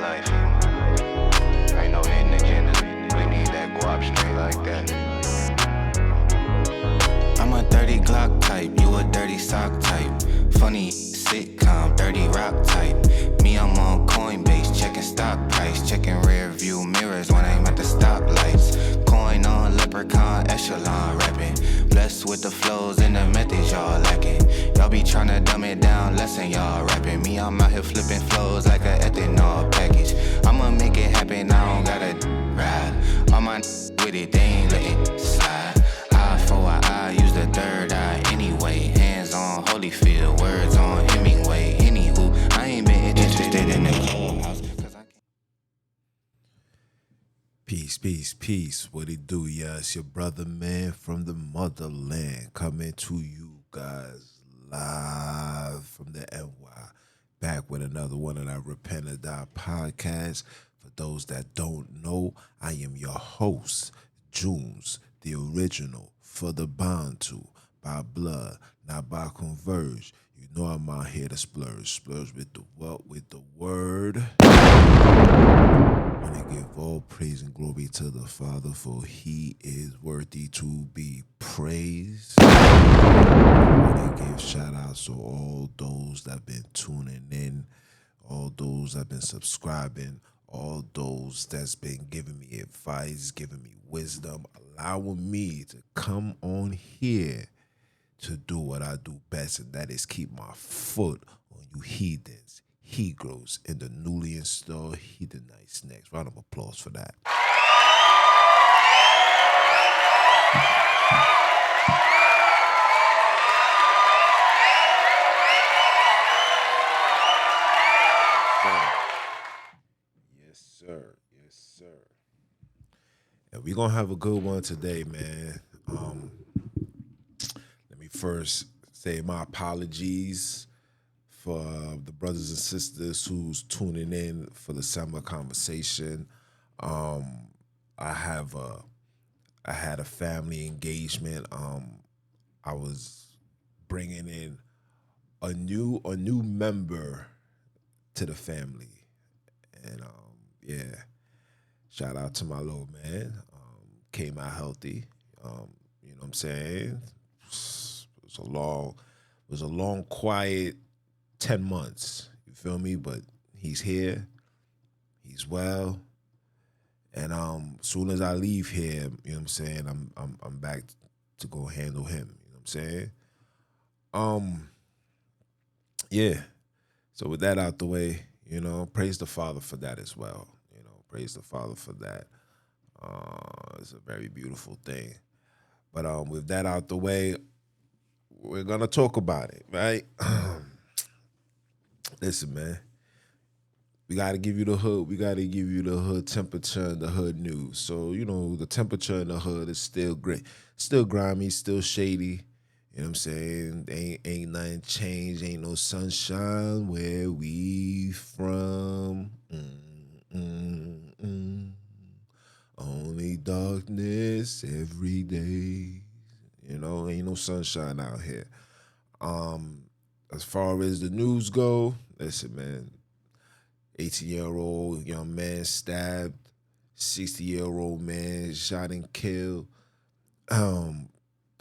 life. Ain't no hidden agenda. We need that guap straight like that. I'm a dirty Glock type, you a dirty sock type. Funny sitcom, dirty rock type. Me, I'm on Coinbase, checking stock price. Checking rear view mirrors when I'm at the stoplights. Coin on leprechaun, echelon rapping. Blessed with the flows and the methods y'all lacking. Y'all be tryna dumb it down, lesson y'all rapping. Me, I'm out here flipping flows like a ethanol package. I'ma make it happen, I don't gotta ride. All my with it, they ain't letting slide. Eye for an eye, use the third eye anyway. Hands on Holyfield, words on Hemingway. Anywho, I ain't been interested in the clubhouse. Peace. What it do, yeah? It's your brother, man, from the motherland, coming to you guys live from the NY. Back with another one of our Repent or Die podcast. For those that don't know, I am your host, Junes, the original for the bantu, by blood, not by converge. You know I'm out here to splurge with the what? With the word. I want to give all praise and glory to the Father, for he is worthy to be praised. I want to give shout outs to all those that have been tuning in, all those that have been subscribing, all those that's been giving me advice, giving me wisdom, allowing me to come on here to do what I do best, and that is keep my foot on you heathens, Hebrews, in the newly installed Heathenites snacks. Round of applause for that. Yes, sir. And we're going to have a good one today, man. Let me first say my apologies for the brothers and sisters who's tuning in for the summer conversation. I had a family engagement. I was bringing in a new member to the family, and shout out to my little man. Came out healthy. You know what I'm saying? It was a long, quiet 10 months. You feel me? But he's here. He's well. And as soon as I leave here, you know what I'm saying, I'm back to go handle him. You know what I'm saying? Yeah. So with that out the way, you know, praise the Father for that as well. You know, praise the Father for that. It's a very beautiful thing. But with that out the way, we're gonna talk about it, right? Listen, man. We gotta give you the hood. We gotta give you the hood temperature and the hood news. So, you know, the temperature in the hood is still great, still grimy, still shady. You know what I'm saying? Ain't nothing changed. Ain't no sunshine where we from. Only darkness every day. You know, ain't no sunshine out here. As far as the news go, listen, man. 18-year-old young man stabbed, 60-year-old man shot and killed. The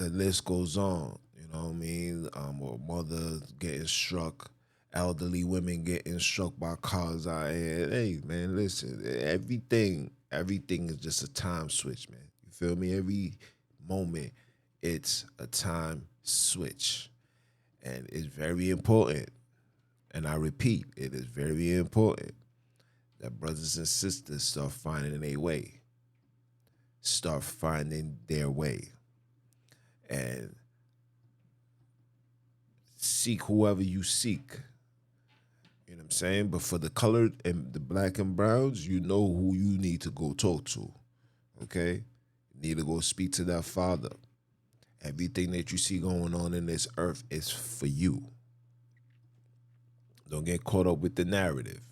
list goes on. You know what I mean? Or mother getting struck, elderly women getting struck by cars out here. Hey, man, listen, everything is just a time switch, man. You feel me? Every moment, it's a time switch. And it's very important. And I repeat, it is very important that brothers and sisters start finding their way. Start finding their way. And seek whoever you seek. You know what I'm saying? But for the colored and the black and browns, you know who you need to go talk to. Okay? You need to go speak to that Father. Everything that you see going on in this earth is for you. Don't get caught up with the narrative.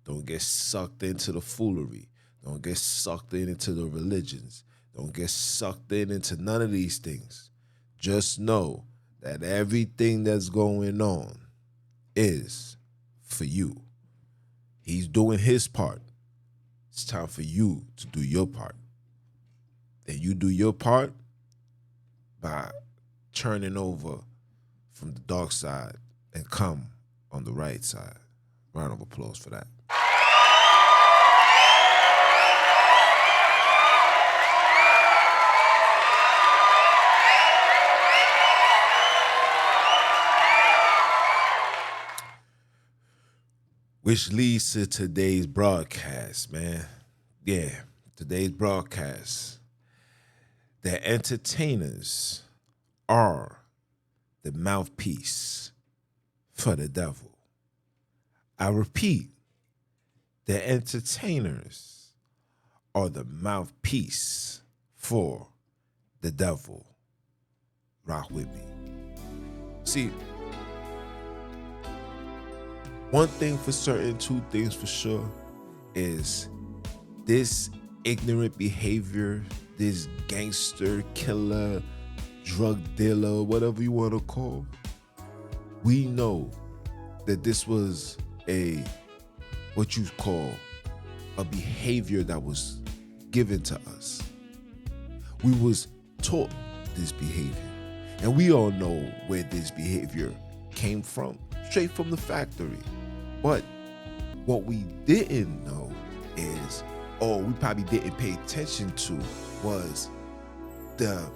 Don't get sucked into the foolery. Don't get sucked into the religions. Don't get sucked into none of these things. Just know that everything that's going on is for you. He's doing his part. It's time for you to do your part. And you do your part by turning over from the dark side and come on the right side. Round of applause for that. Which leads to today's broadcast, man. Yeah, today's broadcast. The entertainers are the mouthpiece for the devil. I repeat, the entertainers are the mouthpiece for the devil. Rock with me. See, one thing for certain, two things for sure, is this ignorant behavior, this gangster, killer, drug dealer, whatever you want to call, we know that this was what you call a behavior that was given to us. We was taught this behavior. And we all know where this behavior came from, straight from the factory. But what we didn't know is, or we probably didn't pay attention to, was the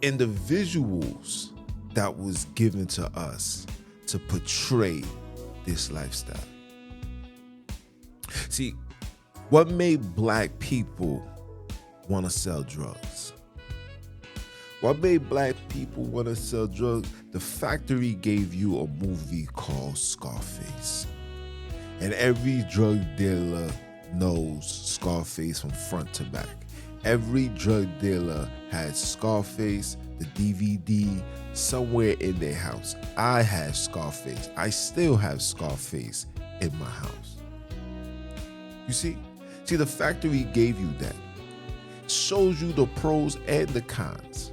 individuals that was given to us to portray this lifestyle. See, what made black people want to sell drugs? What made black people want to sell drugs? The factory gave you a movie called Scarface. And every drug dealer knows Scarface from front to back. Every drug dealer had Scarface, the DVD, somewhere in their house. I had Scarface. I still have Scarface in my house. You see? See, the factory gave you that. Shows you the pros and the cons.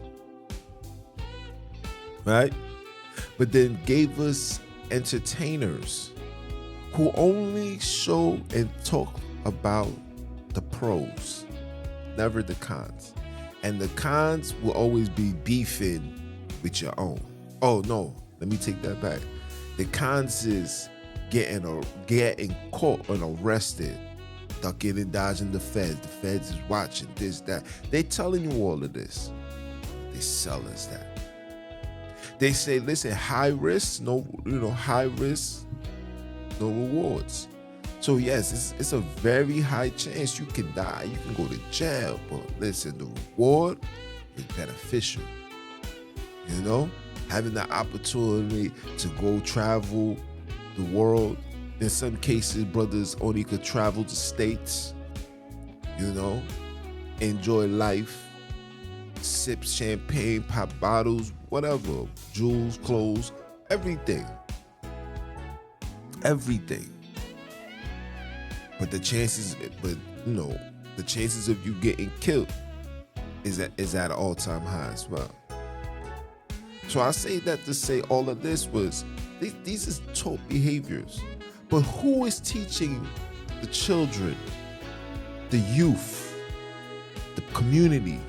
Right? But then gave us entertainers who only show and talk about the pros, never the cons. And the cons will always be beefing with your own. Oh no, let me take that back. The cons is getting caught and arrested, ducking and dodging the feds. The feds is watching this, that. They telling you all of this. They sell us that. They say, listen, high risk, high risk, no rewards. So yes, it's a very high chance you can die, you can go to jail, but listen, the reward is beneficial. You know, having the opportunity to go travel the world. In some cases, brothers only could travel to states, enjoy life, sip champagne, pop bottles, whatever, jewels, clothes, everything. But the chances of you getting killed is at an all-time high as well. So I say that to say all of this was, these is taught behaviors. But who is teaching the children, the youth, the community,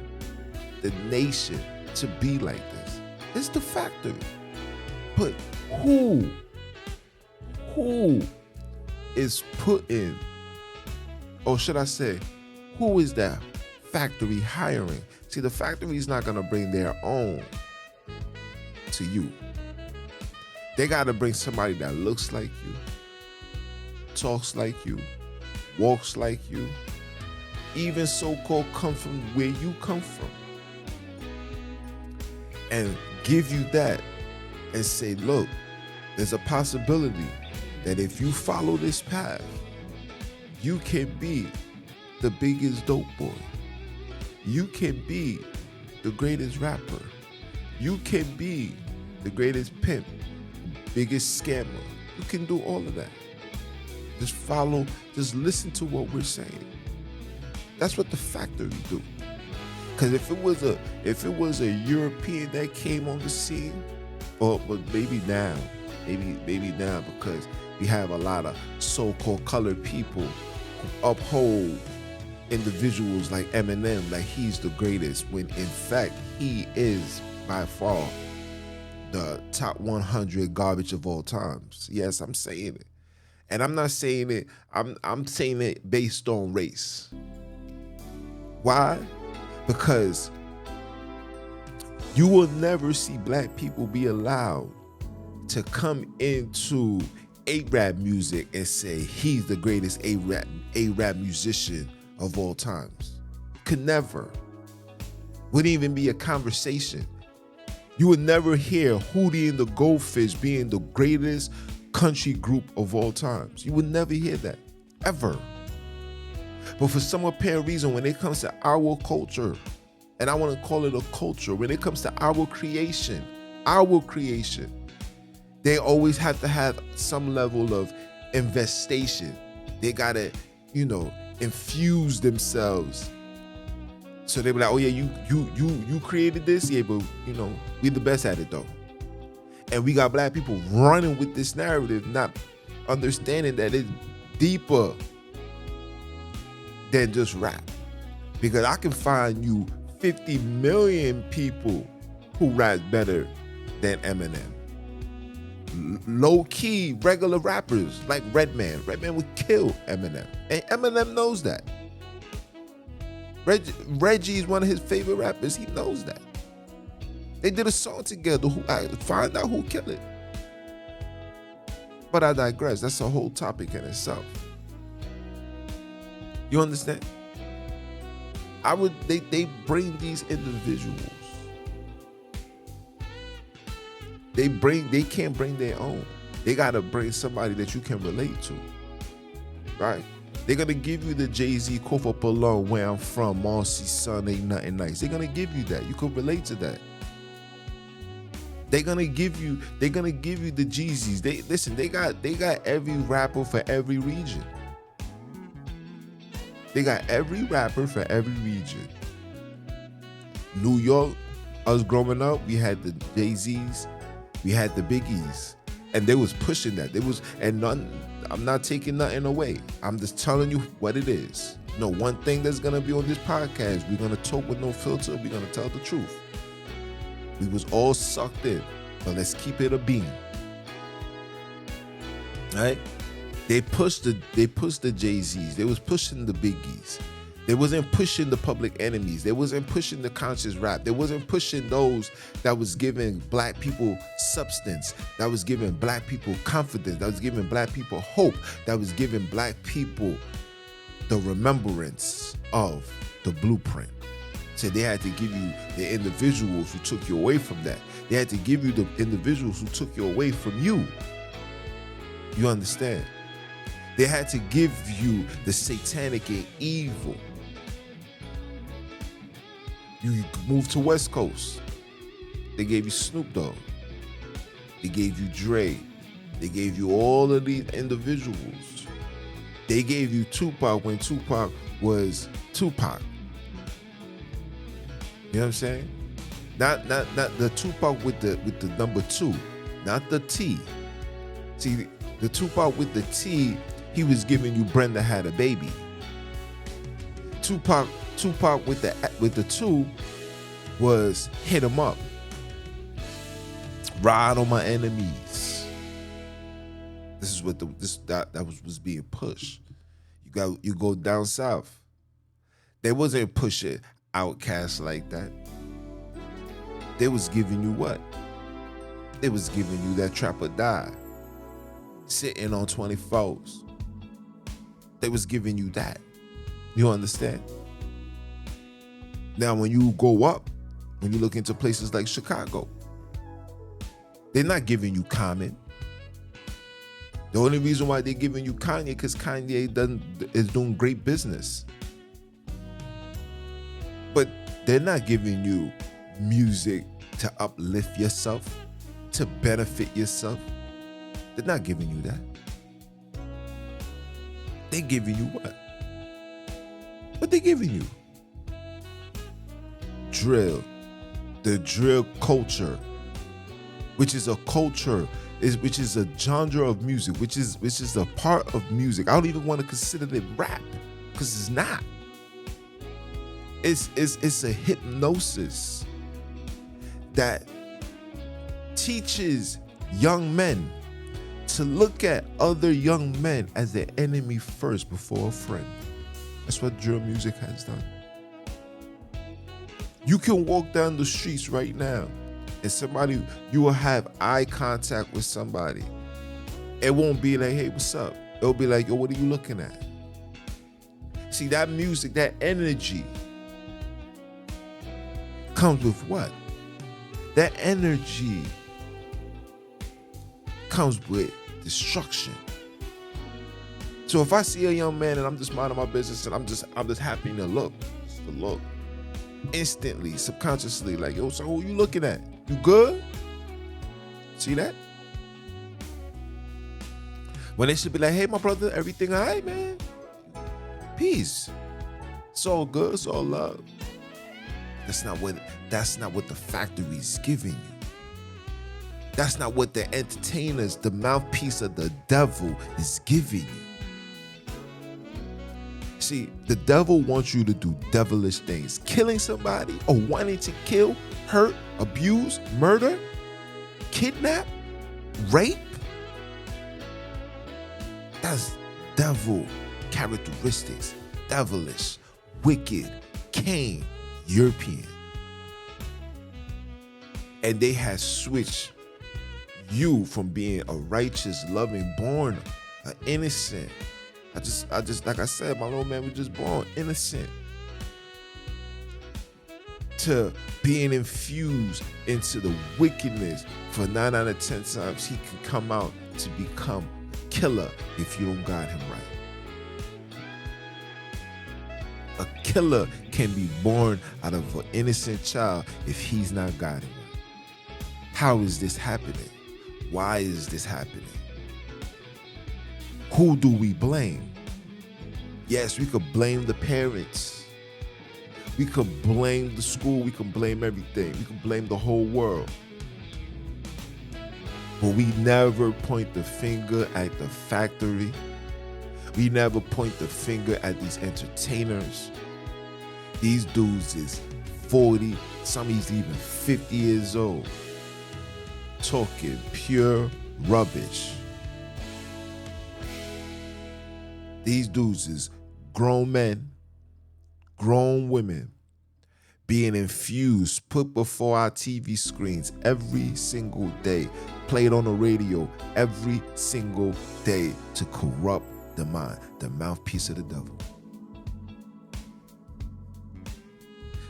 the nation to be like this? It's the factory. But who is putting, or should I say, who is that factory hiring? See, the factory is not going to bring their own to you. They got to bring somebody that looks like you, talks like you, walks like you, even so-called come from where you come from, and give you that and say, look, there's a possibility that if you follow this path, you can be the biggest dope boy. You can be the greatest rapper. You can be the greatest pimp, biggest scammer. You can do all of that. Just follow, just listen to what we're saying. That's what the factory do. Because if it was a European that came on the scene, but maybe now, because we have a lot of so-called colored people who uphold individuals like Eminem, like he's the greatest, when in fact he is by far the top 100 garbage of all times. Yes, I'm saying it. And I'm not saying it, I'm saying it based on race. Why? Because you will never see black people be allowed to come into A-rap music and say he's the greatest A-rap musician of all times. Could never. Wouldn't even be a conversation. You would never hear Hootie and the Goldfish being the greatest country group of all times. You would never hear that, ever. But for some apparent reason, when it comes to our culture, and I want to call it a culture, when it comes to our creation, they always have to have some level of investation. They gotta, infuse themselves. So they be like, oh yeah, you created this, yeah, but we the best at it though. And we got black people running with this narrative, not understanding that it's deeper than just rap. Because I can find you 50 million people who rap better than Eminem. Low-key, regular rappers like Redman. Redman would kill Eminem. And Eminem knows that. Reggie is one of his favorite rappers. He knows that. They did a song together. Find out who killed it. But I digress. That's a whole topic in itself. You understand? They bring these individuals. They can't bring their own. They gotta bring somebody that you can relate to. Right? They're gonna give you the Jay-Z, Kofa Palone, where I'm from, Marcy's son, ain't nothing nice. They're gonna give you that. You can relate to that. They're gonna give you the Jeezys. They got every rapper for every region. They got every rapper for every region. New York, us growing up, we had the Jay-Z's, we had the Biggies, and they was pushing that. I'm not taking nothing away. I'm just telling you what it is. One thing that's gonna be on this podcast, we're gonna talk with no filter, we're gonna tell the truth. We was all sucked in, but let's keep it a beam. Right? They pushed the Jay-Z's. They was pushing the Biggies. They wasn't pushing the Public Enemies. They wasn't pushing the conscious rap. They wasn't pushing those that was giving black people substance, that was giving black people confidence, that was giving black people hope, that was giving black people the remembrance of the blueprint. So they had to give you the individuals who took you away from that. They had to give you the individuals who took you away from you. You understand? They had to give you the satanic and evil. You moved to West Coast. They gave you Snoop Dogg. They gave you Dre. They gave you all of these individuals. They gave you Tupac when Tupac was Tupac. You know what I'm saying? Not the Tupac with the number 2, not the T. See, the Tupac with the T, he was giving you Brenda Had a Baby. Tupac with the 2 was Hit 'Em Up. Ride on My Enemies. This is what that was being pushed. You go down south. They wasn't pushing Outkast like that. They was giving you what? They was giving you that Trap or Die. Sitting on 24s. They was giving you that. You understand? Now, when you go up, when you look into places like Chicago, they're not giving you Common. The only reason why they're giving you Kanye because Kanye is doing great business. But they're not giving you music to uplift yourself, to benefit yourself. They're not giving you that. They're giving you what? What they giving you? Drill. The drill culture, which is a culture which is a genre of music, which is a part of music. I don't even want to consider it rap, because it's not. It's a hypnosis that teaches young men to look at other young men as their enemy first before a friend. That's what drill music has done. You can walk down the streets right now and you will have eye contact with somebody. It won't be like, hey, what's up? It'll be like, yo, what are you looking at? See, that music, that energy comes with what? That energy comes with destruction. So if I see a young man and I'm just minding my business and I'm just happy to look, just to look, instantly, subconsciously, like, yo, so who you looking at? You good? See that? When they should be like, hey, my brother, everything all right, man? Peace. It's all good. It's all love. That's not what the factory's giving you. That's not what the entertainers, the mouthpiece of the devil, is giving you. See, the devil wants you to do devilish things. Killing somebody or wanting to kill, hurt, abuse, murder, kidnap, rape. That's devil characteristics. Devilish, wicked, Cain, European. And they have switched you from being a righteous, loving, born, an innocent. I just, like I said, my little man was just born innocent, to being infused into the wickedness. For 9 out of 10 times, he can come out to become a killer if you don't guide him right. A killer can be born out of an innocent child if he's not guided right. How is this happening? Why is this happening? Who do we blame? Yes, we could blame the parents. We could blame the school. We could blame everything. We could blame the whole world. But we never point the finger at the factory. We never point the finger at these entertainers. These dudes is 40, some of these even 50 years old, talking pure rubbish. These dudes is grown men, grown women, being infused, put before our TV screens every single day, played on the radio every single day to corrupt the mind, the mouthpiece of the devil.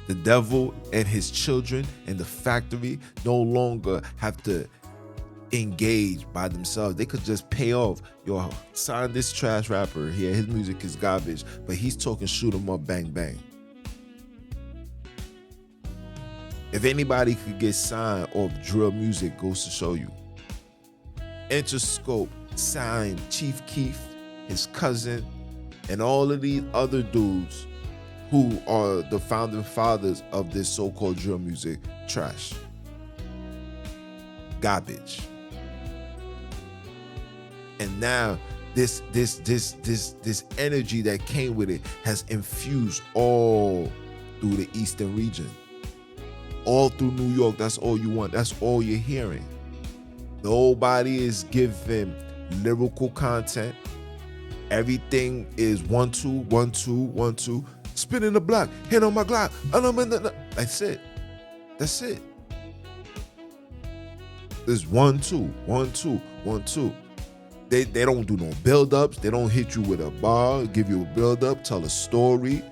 The devil and his children in the factory no longer have to engage by themselves. They could just pay off. Yo, sign this trash rapper here. His music is garbage, but he's talking shoot 'em up, bang, bang. If anybody could get signed off drill music, goes to show you. Interscope signed Chief Keef, his cousin, and all of these other dudes who are the founding fathers of this so-called drill music trash. Garbage. And now this energy that came with it has infused all through the Eastern region. All through New York. That's all you want. That's all you're hearing. Nobody is giving lyrical content. Everything is 1 2 1 2 1 2. Spinning the block, hit on my Glock. That's it. That's it. There's 1 2 1 2 1 2. They don't do no build-ups. They don't hit you with a bar, give you a build-up, tell a story,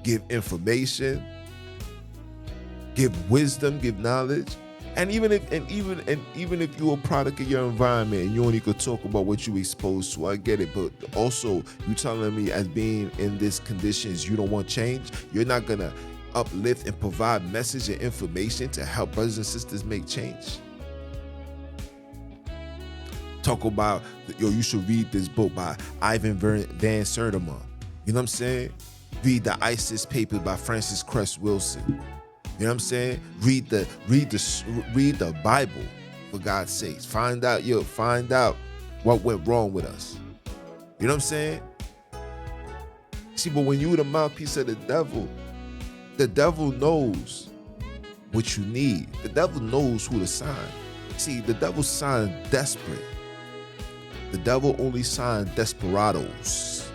give information, give wisdom, give knowledge. And even if you're a product of your environment and you only could talk about what you exposed to, I get it. But also, you telling me as being in these conditions, you don't want change. You're not gonna uplift and provide message and information to help brothers and sisters make change. Talk about, yo, you should read this book by Ivan Van Sertima. You know what I'm saying? Read the ISIS Papers by Francis Cress Wilson. You know what I'm saying? Read the Bible. For God's sakes. Find out what went wrong with us. You know what I'm saying? See, but when you the mouthpiece of the devil knows what you need. The devil knows who to sign. See, the devil signed desperate. The devil only signed desperados.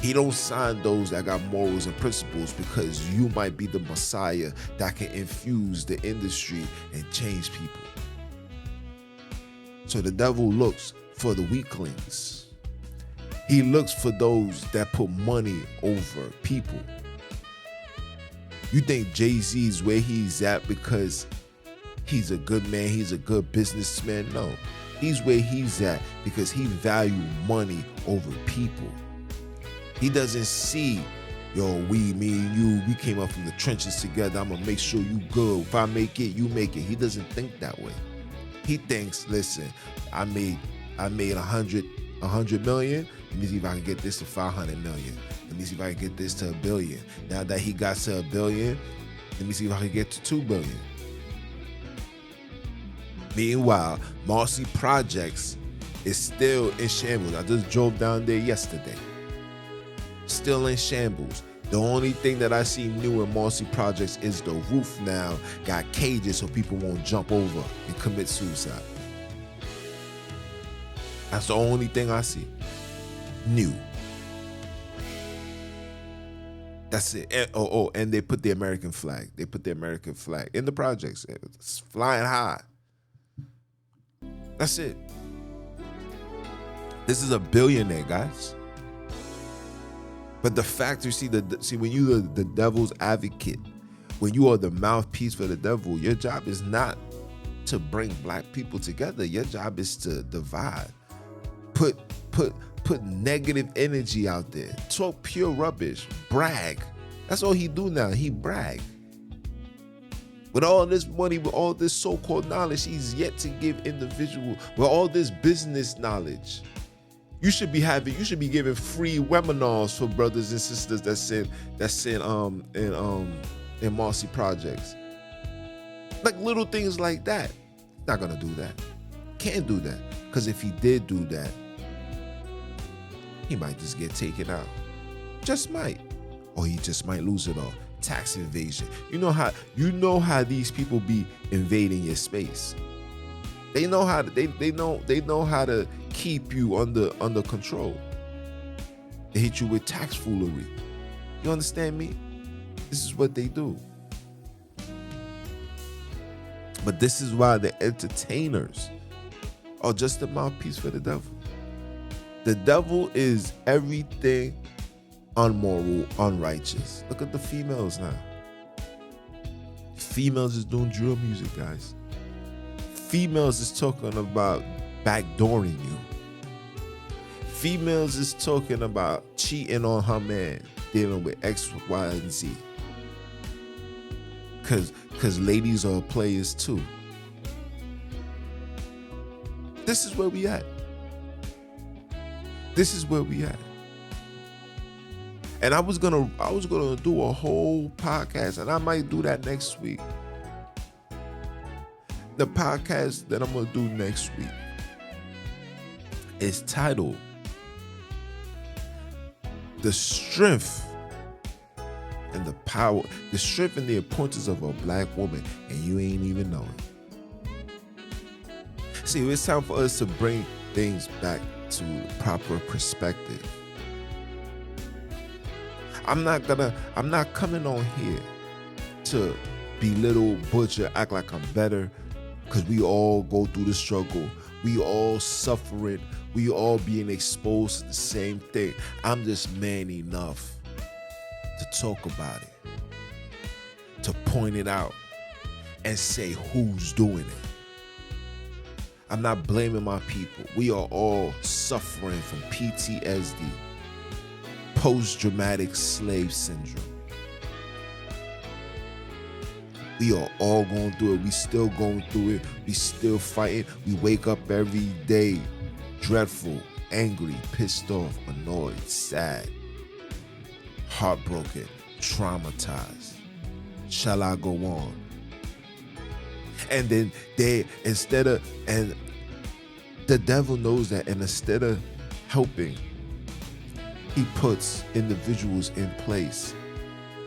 He don't sign those that got morals and principles, because you might be the Messiah that can infuse the industry and change people. So the devil looks for the weaklings. He looks for those that put money over people. You think Jay-Z is where he's at because he's a good man, he's a good businessman? No. He's where he's at because he values money over people. He doesn't see, me and you, we came up from the trenches together. I'm gonna make sure you good. If I make it, you make it. He doesn't think that way. He thinks, listen, I made 100 million. Let me see if I can get this to 500 million. Let me see if I can get this to $1 billion. Now that he got to $1 billion, let me see if I can get to $2 billion. Meanwhile, Marcy Projects is still in shambles. I just drove down there yesterday. Still in shambles. The only thing that I see new in Marcy Projects is the roof now got cages so people won't jump over and commit suicide. That's the only thing I see new. That's it. And they put the American flag. They put the American flag in the projects. It's flying high. That's it. This is a billionaire, guys. But the fact you see, when you are the devil's advocate, when you are the mouthpiece for the devil, your job is not to bring black people together. Your job is to divide. Put negative energy out there. Talk pure rubbish. Brag. That's all he do now. He brag. With all this money, with all this so-called knowledge, he's yet to give individual, with all this business knowledge. You should be giving free webinars for brothers and sisters that's in Marcy Projects. Like little things like that. Not gonna do that. Can't do that. Because if he did do that, he might just get taken out. Just might. Or he just might lose it all. Tax invasion. You know how these people be invading your space. They know how to keep you under control. They hit you with tax foolery. You understand me? This is what they do. But this is why the entertainers are just a mouthpiece for the devil. The devil is everything unmoral, unrighteous. Look at the females now. Females is doing drill music, guys. Females is talking about backdooring you. Females is talking about cheating on her man, dealing with X, Y, and Z. Cause ladies are players too. This is where we at. This is where we at. And I was gonna do a whole podcast, and I might do that next week. The podcast that I'm gonna do next week is titled The Strength and the Power, the Strength and the Importance of a Black Woman, and you ain't even know it. See, it's time for us to bring things back to proper perspective. I'm not coming on here to belittle, butcher, act like I'm better, because we all go through the struggle. We all suffering. We all being exposed to the same thing. I'm just man enough to talk about it, to point it out, and say who's doing it. I'm not blaming my people. We are all suffering from PTSD, post-traumatic slave syndrome. We are all going through it. We still going through it. We still fighting. We wake up every day dreadful, angry, pissed off, annoyed, sad, heartbroken, traumatized. Shall I go on? And then and the devil knows that, and instead of helping, he puts individuals in place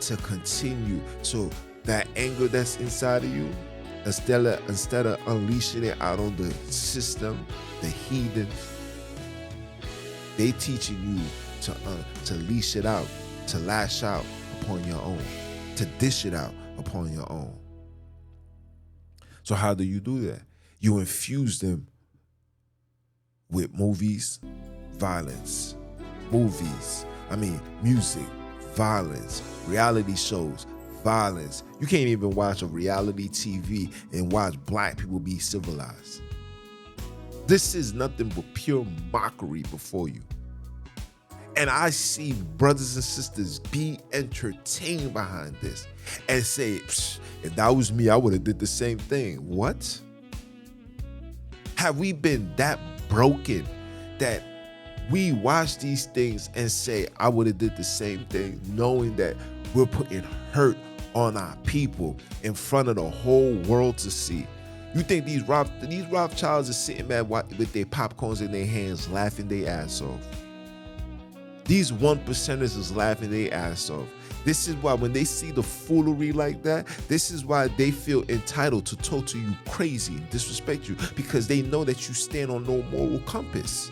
to continue. So that anger that's inside of you, instead of unleashing it out on the system, the heathens, they teaching you to leash it out, to lash out upon your own, to dish it out upon your own. So how do you do that? You infuse them with movies, violence, music, violence, reality shows, violence. You can't even watch a reality TV and watch black people be civilized. This is nothing but pure mockery before you. And I see brothers and sisters be entertained behind this and say, if that was me, I would have did the same thing. What? Have we been that broken that we watch these things and say, I would have did the same thing, knowing that we're putting hurt on our people in front of the whole world to see? You think these Rothschilds are sitting back with their popcorns in their hands laughing their ass off? These 1%ers is laughing their ass off. This is why when they see the foolery like that, this is why they feel entitled to talk to you crazy and disrespect you, because they know that you stand on no moral compass.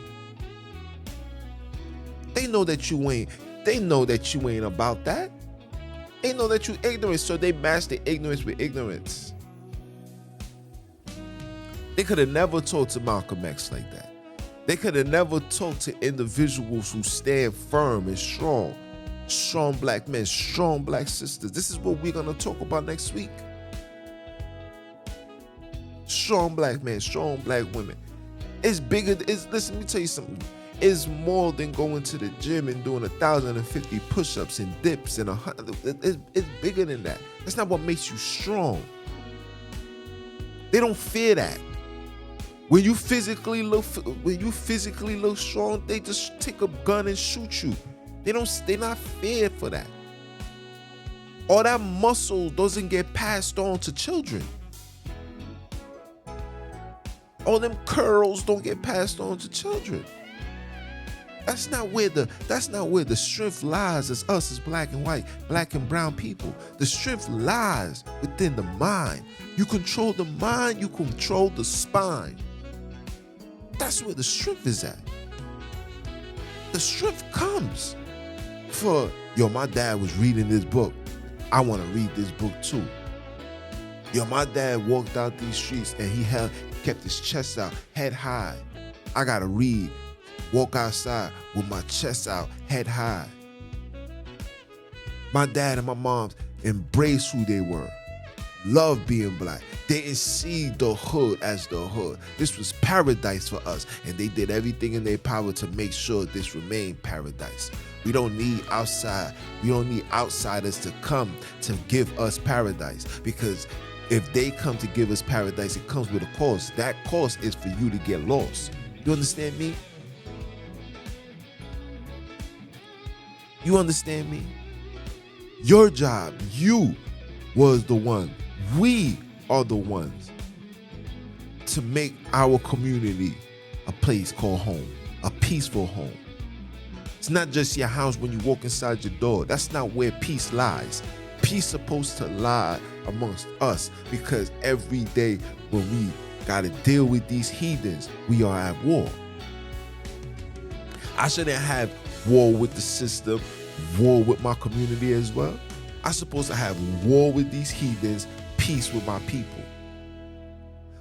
They know that you ain't about that. They know that you ignorant, so they match the ignorance with ignorance. They could have never talked to Malcolm X like that. They could have never talked to individuals who stand firm and strong. Strong black men, strong black sisters. This is what we're going to talk about next week. Strong black men, strong black women. It's bigger. Listen, let me tell you something. It's more than going to the gym and doing 1,050 push-ups and dips and 100. It's bigger than that. That's not what makes you strong. They don't fear that. When you physically look strong, they just take a gun and shoot you. They're not feared for that. All that muscle doesn't get passed on to children. All them curls don't get passed on to children. That's not where the strength lies as us as black and white, black and brown people. The strength lies within the mind. You control the mind, you control the spine. That's where the strength is at. The strength comes for, my dad was reading this book. I want to read this book too. My dad walked out these streets and he kept his chest out, head high. I got to read. Walk outside with my chest out, head high. My dad and my mom embraced who they were. Loved being black. They didn't see the hood as the hood. This was paradise for us, and they did everything in their power to make sure this remained paradise. We don't need outsiders to come to give us paradise, because if they come to give us paradise, it comes with a cost. That cost is for you to get lost. You understand me? You understand me? Your job, you was the one. We are the ones to make our community a place called home, a peaceful home. It's not just your house when you walk inside your door. That's not where peace lies. Peace supposed to lie amongst us, because every day when we got to deal with these heathens, we are at war. I shouldn't have war with the system, war with my community as well. I'm supposed to have war with these heathens, peace with my people.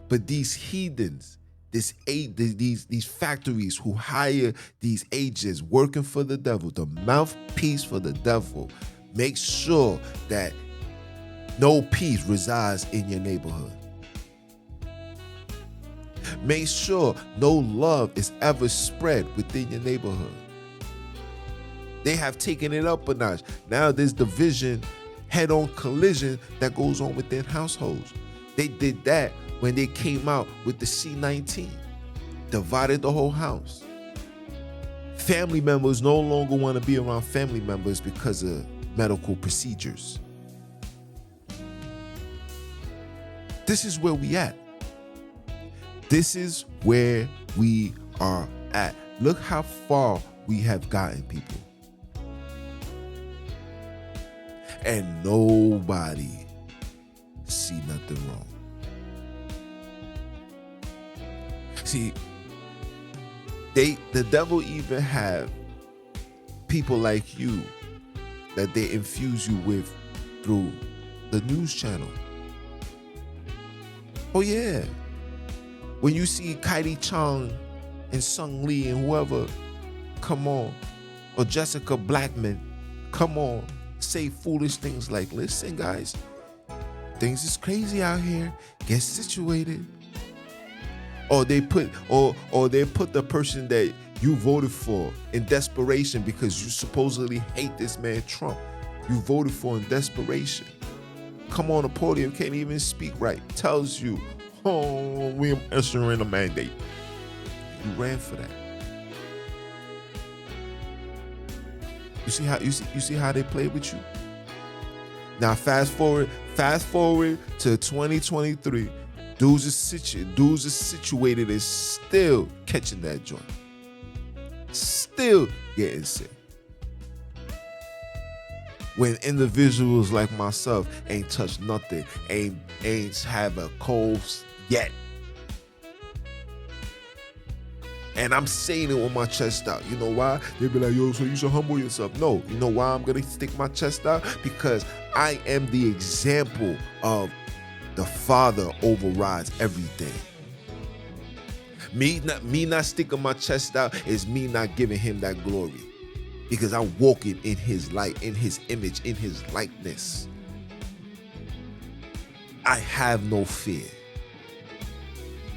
But these heathens, these factories who hire these agents working for the devil, the mouthpiece for the devil, make sure that no peace resides in your neighborhood. Make sure no love is ever spread within your neighborhood. They have taken it up a notch. Now there's division, head-on collision that goes on within households. They did that when they came out with the C-19. Divided the whole house. Family members no longer want to be around family members because of medical procedures. This is where we at. This is where we are at. Look how far we have gotten, people. And nobody see nothing wrong. See, the devil even have people like you that they infuse you with through the news channel. Oh yeah. When you see Kaidi Chang and Sung Lee and whoever come on, or Jessica Blackman come on, say foolish things like, listen guys, things is crazy out here, get situated. Or they put the person that you voted for in desperation because you supposedly hate this man Trump. You voted for in desperation. Come on the podium, can't even speak right. Tells you, oh, we're issuing a mandate. You ran for that. You see how they played with you? Now fast forward to 2023. Dudes is situated and still catching that joint. Still getting sick. When individuals like myself ain't touched nothing, ain't have a cold yet. And I'm saying it with my chest out. You know why? They be like, yo, so you should humble yourself. No, you know why I'm gonna stick my chest out? Because I am the example of the Father overrides everything. Me not sticking my chest out is me not giving him that glory. Because I'm walking in his light, in his image, in his likeness. I have no fear.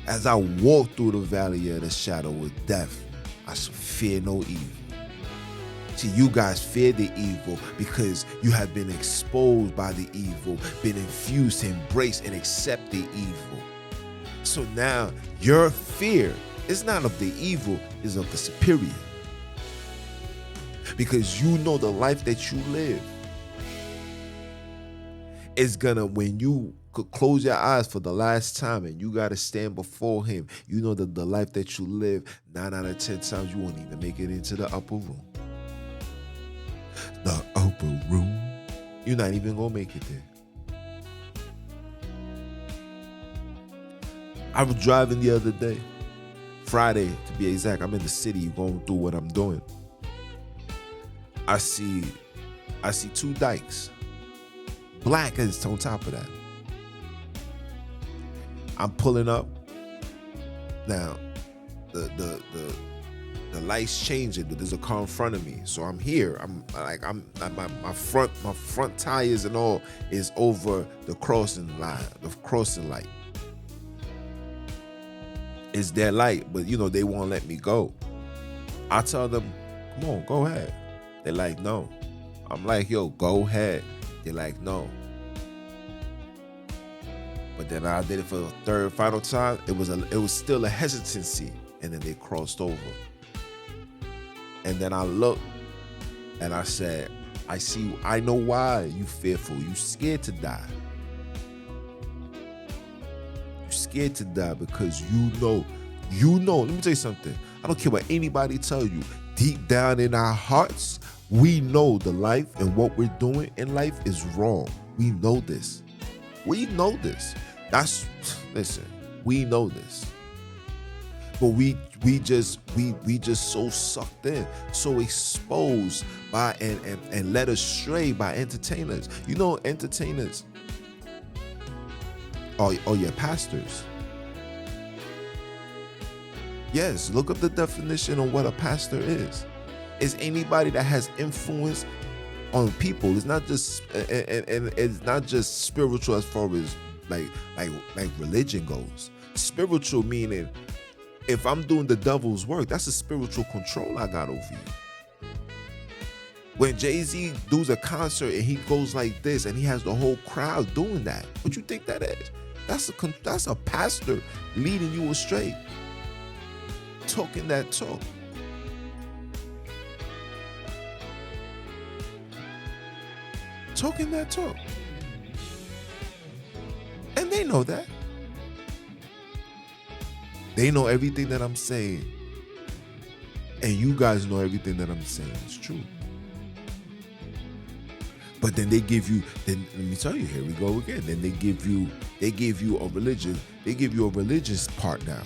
As I walk through the valley of the shadow of death, I shall fear no evil. See, you guys fear the evil because you have been exposed by the evil, been infused, embraced, and accept the evil. So now your fear is not of the evil, is of the superior. Because you know the life that you live is gonna, when you could close your eyes for the last time and you gotta stand before him, you know that the life that you live, 9 out of 10 times you won't even make it into the upper room. The upper room, you're not even gonna make it there. I was driving the other day, Friday to be exact. I'm in the city going through what I'm doing. I see 2 dikes, black is on top of that. I'm pulling up. Now, the light's changing, but there's a car in front of me. So I'm here. My front tires and all is over the crossing line, the crossing light. It's their light, but you know, they won't let me go. I tell them, come on, go ahead. They're like, no. I'm like, yo, go ahead. They're like, no. But then I did it for the third, final time. It was still a hesitancy, and then they crossed over. And then I looked, and I said, I know why you fearful. You scared to die. You scared to die because you know. Let me tell you something. I don't care what anybody tell you. Deep down in our hearts, we know the life and what we're doing in life is wrong. We know this. We know this. Listen, we know this. But we just so sucked in, so exposed by and led astray by entertainers. You know, entertainers are your pastors. Yes, look up the definition of what a pastor is. It's anybody that has influence on people. It's not just and it's not just spiritual as far as like religion goes. Spiritual meaning, if I'm doing the devil's work, that's a spiritual control I got over you. When Jay-Z does a concert and he goes like this and he has the whole crowd doing that, what you think that is? That's a pastor leading you astray. Talking that talk. Talking that talk. And they know that. They know everything that I'm saying. And you guys know everything that I'm saying. It's true. But then they give you, then let me tell you, here we go again. Then they give you a religion. They give you a religious part now.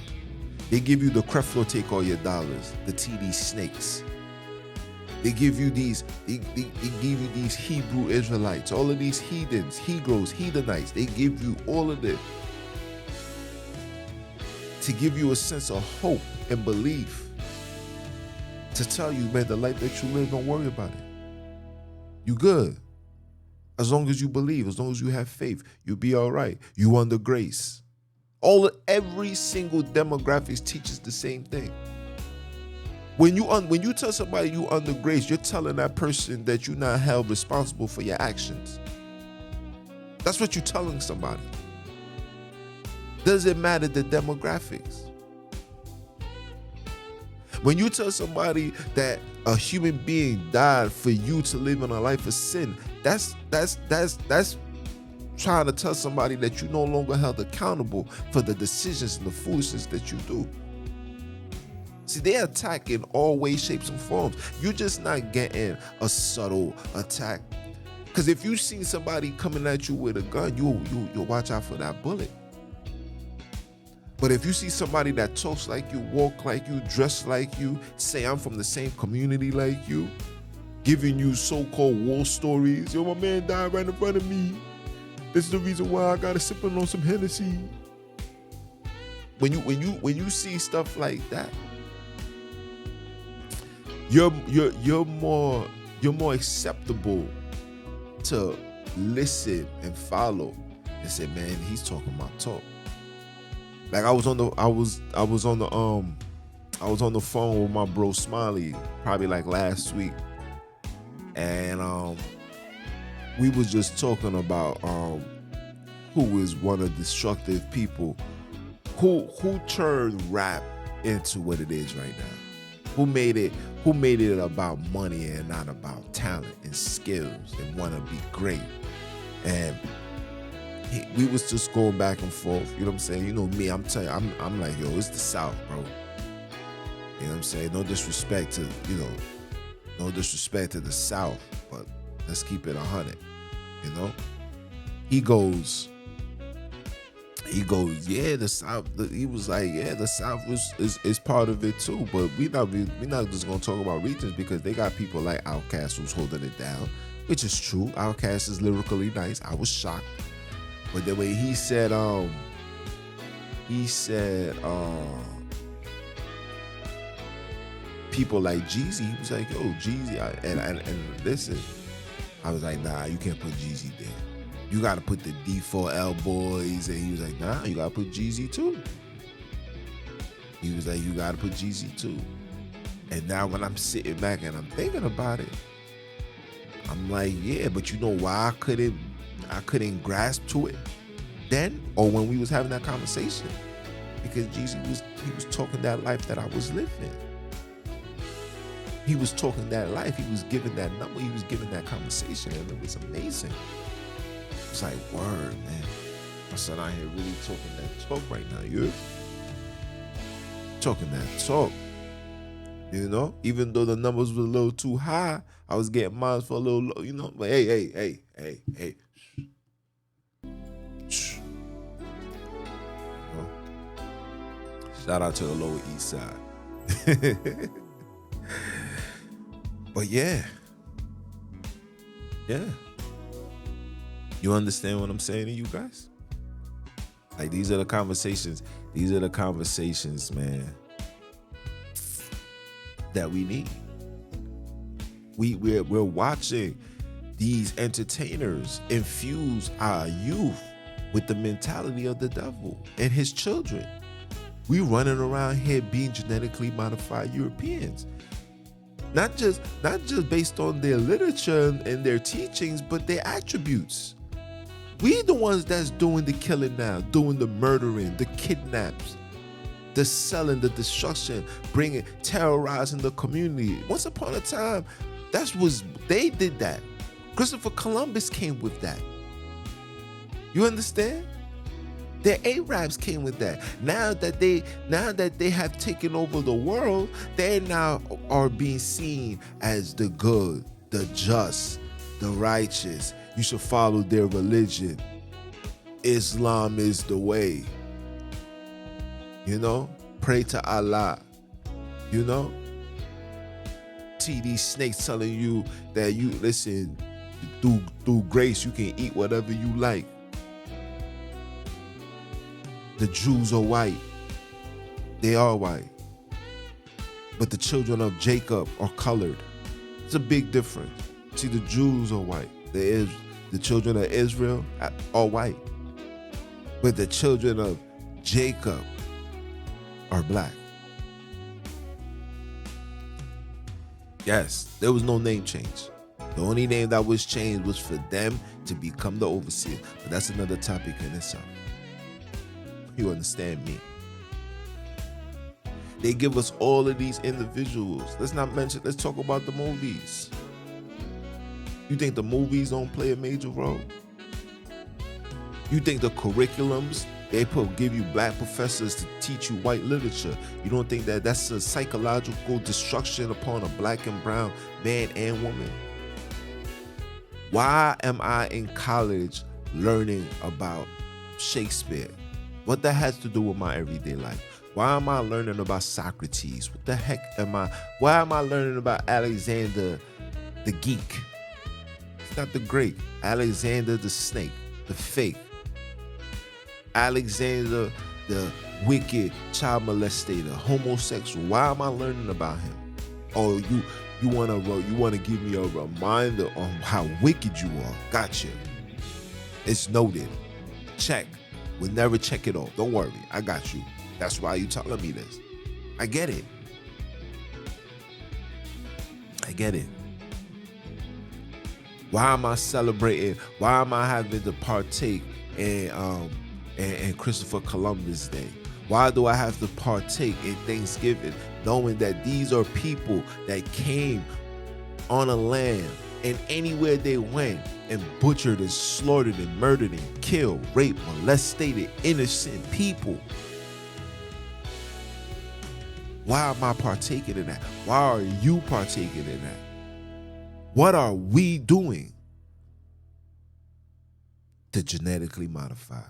They give you the Creflo take all your dollars, the TD snakes. They give you these, they give you these Hebrew Israelites, all of these heathens, Hebrews, heathenites. They give you all of this to give you a sense of hope and belief. To tell you, man, the life that you live, don't worry about it. You good. As long as you believe, as long as you have faith, you'll be all right. You under grace. Every single demographic teaches the same thing. When you tell somebody you under grace, you're telling that person that you're not held responsible for your actions. That's what you're telling somebody. Doesn't matter the demographics. When you tell somebody that a human being died for you to live in a life of sin, that's trying to tell somebody that you no longer held accountable for the decisions and the foolishness that you do. See, they attack in all ways, shapes, and forms. You're just not getting a subtle attack. Because if you see somebody coming at you with a gun, you'll watch out for that bullet. But if you see somebody that talks like you, walk like you, dress like you, say I'm from the same community like you, giving you so-called war stories, yo, my man died right in front of me. This is the reason why I gotta sip on some Hennessy. When you see stuff like that, you're more acceptable to listen and follow and say, man, he's talking my talk. Like I was on the phone with my bro Smiley probably like last week, and we was just talking about who is one of the destructive people who turned rap into what it is right now. Who made it about money and not about talent and skills and want to be great. And we was just going back and forth, you know what I'm saying? You know me, I'm telling you, I'm like, yo, it's the South, bro. You know what I'm saying? No disrespect to the South, but let's keep it 100, you know? He goes, yeah, the South. He was like, yeah, the South is part of it too. But we not just gonna talk about regions because they got people like Outkast who's holding it down, which is true. Outkast is lyrically nice. I was shocked, but the way he said people like Jeezy, he was like, yo, Jeezy, and listen, I was like, nah, you can't put Jeezy there. You got to put the D4L boys. And he was like, nah, you got to put Jeezy too. He was like, you got to put Jeezy too. And now when I'm sitting back and I'm thinking about it, I'm like, yeah, but you know why I couldn't grasp to it then or when we was having that conversation? Because Jeezy was talking that life that I was living. He was talking that life. He was giving that number. He was giving that conversation, and it was amazing. It's like, word, man. My son out here really talking that talk right now, you talking that talk. You know, even though the numbers were a little too high, I was getting mine for a little low, you know. But hey. Shh. You know? Shout out to the Lower East Side. But yeah. You understand what I'm saying to you guys? Like these are the conversations, man, that we need. We're watching these entertainers infuse our youth with the mentality of the devil and his children. We running around here being genetically modified Europeans. Not just based on their literature and their teachings, but their attributes. We the ones that's doing the killing now, doing the murdering, the kidnaps, the selling, the destruction, terrorizing the community. Once upon a time, they did that. Christopher Columbus came with that. You understand? The Arabs came with that. Now that they have taken over the world, they now are being seen as the good, the just, the righteous. You should follow their religion. Islam is the way. You know? Pray to Allah. You know? See these snakes telling you that you listen, through grace you can eat whatever you like. The Jews are white. They are white. But the children of Jacob are colored. It's a big difference. See, the Jews are white. The children of Israel are white. But the children of Jacob are black. Yes, there was no name change. The only name that was changed was for them to become the overseer. But that's another topic in itself. You understand me? They give us all of these individuals. Let's talk about the movies. You think the movies don't play a major role? You think the curriculums, they give you black professors to teach you white literature. You don't think that that's a psychological destruction upon a black and brown man and woman? Why am I in college learning about Shakespeare? What that has to do with my everyday life? Why am I learning about Socrates? What the heck why am I learning about Alexander the geek? It's not the great. Alexander the snake, the fake. Alexander the wicked child molester, homosexual. Why am I learning about him? Oh, you want to give me a reminder on how wicked you are. Gotcha. It's noted. Check. We'll never check it off. Don't worry. I got you. That's why you telling me this. I get it. I get it. Why am I celebrating? Why am I having to partake in Christopher Columbus Day? Why do I have to partake in Thanksgiving, knowing that these are people that came on a land and anywhere they went and butchered and slaughtered and murdered and killed, raped, molested innocent people? Why am I partaking in that? Why are you partaking in that? What are we doing to genetically modify?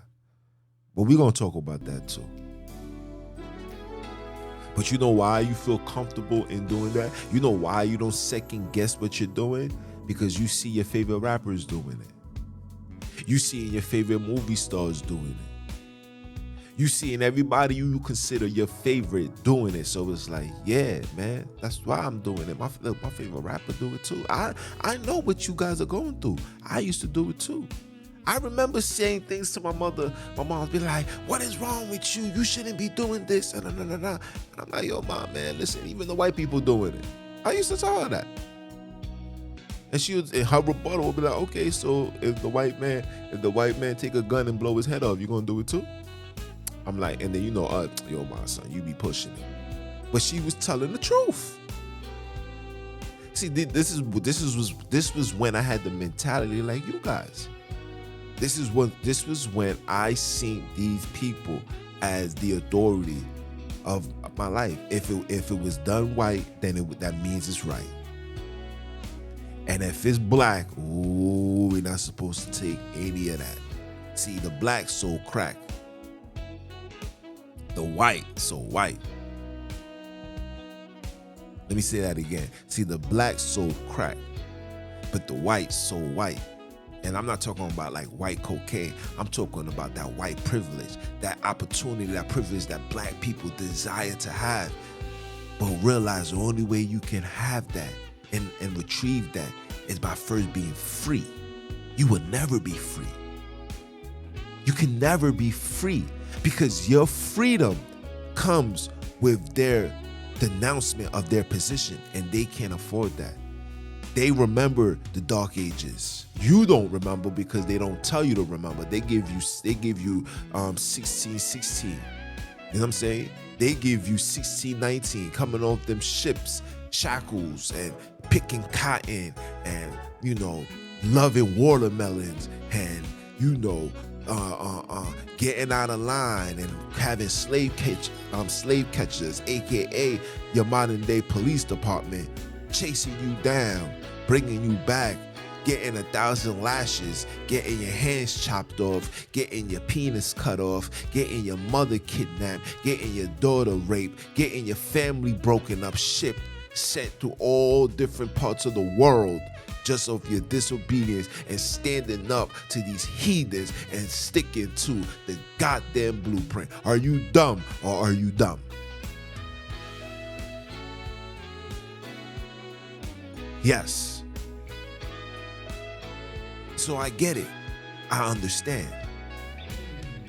But we're going to talk about that too. But you know why you feel comfortable in doing that? You know why you don't second guess what you're doing? Because you see your favorite rappers doing it. You see your favorite movie stars doing it. You seeing everybody you consider your favorite doing it. So it's like, yeah, man, that's why I'm doing it. My favorite rapper do it too. I know what you guys are going through. I used to do it too. I remember saying things to my mother. My mom would be like, what is wrong with you? You shouldn't be doing this. And I'm like, yo, mom, man, listen, even the white people doing it. I used to tell her that. And her rebuttal would be like, okay, so if the white man take a gun and blow his head off, you gonna do it too? I'm like, and then yo, my son, you be pushing it. But she was telling the truth. See, this was when I had the mentality like you guys. This was when I seen these people as the authority of my life. If it was done white, then that means it's right. And if it's black, ooh, we're not supposed to take any of that. See, the black so crack. The white so white. Let me say that again. See, the black so crack, but the white so white. And I'm not talking about like white cocaine. I'm talking about that white privilege, that opportunity, that privilege that black people desire to have. But realize the only way you can have that and retrieve that is by first being free. You will never be free. You can never be free because your freedom comes with their denouncement of their position, and they can't afford that. They remember the dark ages. You don't remember because they don't tell you to remember. They give you 1616. You know what I'm saying? They give you 1619 coming off them ships, shackles, and picking cotton, and loving watermelons, and getting out of line and having slave catchers, aka your modern day police department, chasing you down, bringing you back, getting 1,000 lashes, getting your hands chopped off, getting your penis cut off, getting your mother kidnapped, getting your daughter raped, getting your family broken up, shipped, sent to all different parts of the world just of your disobedience and standing up to these heathens and sticking to the goddamn blueprint. Are you dumb or are you dumb? Yes. So I get it. I understand.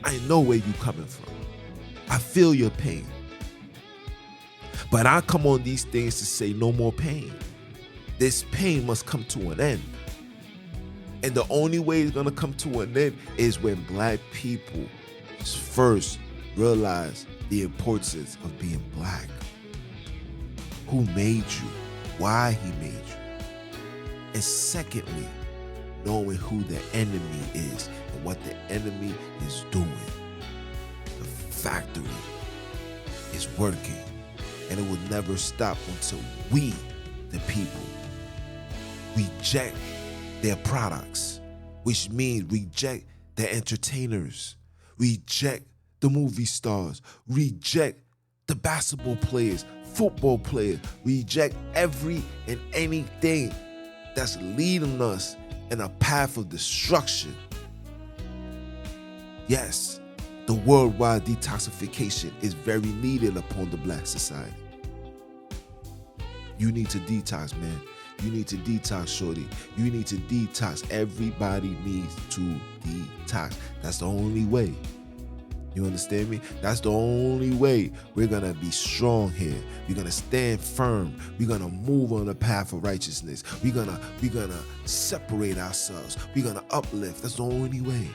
I know where you coming from. I feel your pain. But I come on these things to say no more pain. This pain must come to an end. And the only way it's gonna come to an end is when black people first realize the importance of being black. Who made you? Why he made you? And secondly, knowing who the enemy is and what the enemy is doing. The factory is working, and it will never stop until we, the people, reject their products, which means reject their entertainers, reject the movie stars, reject the basketball players, football players, reject every and anything that's leading us in a path of destruction. Yes, the worldwide detoxification is very needed upon the black society. You need to detox, man. You need to detox, shorty. You need to detox. Everybody needs to detox. That's the only way. You understand me? That's the only way we're gonna be strong here. We're gonna stand firm. We're gonna move on the path of righteousness. We're gonna separate ourselves. We're gonna uplift. That's the only way.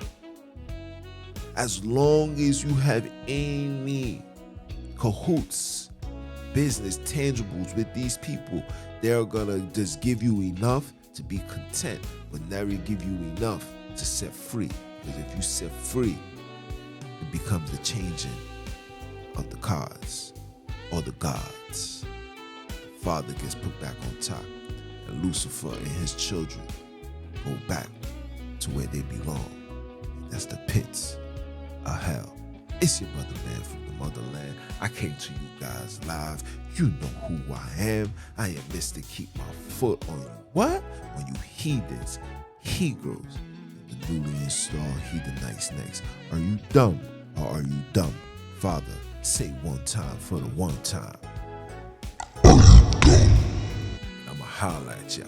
As long as you have any cahoots, business, tangibles with these people, they're gonna just give you enough to be content, but never give you enough to set free. Because if you set free, it becomes the changing of the cards or the gods. The Father gets put back on top, and Lucifer and his children go back to where they belong. That's the pits of hell. It's your brother, man, from the motherland. I came to you guys live. You know who I am. I am Mr. Keep My Foot on You. What? When you heathens, Hebrews, the newly installed Heathenites next. Are you dumb or are you dumb? Father, say one time for the one time. I'ma holler at y'all.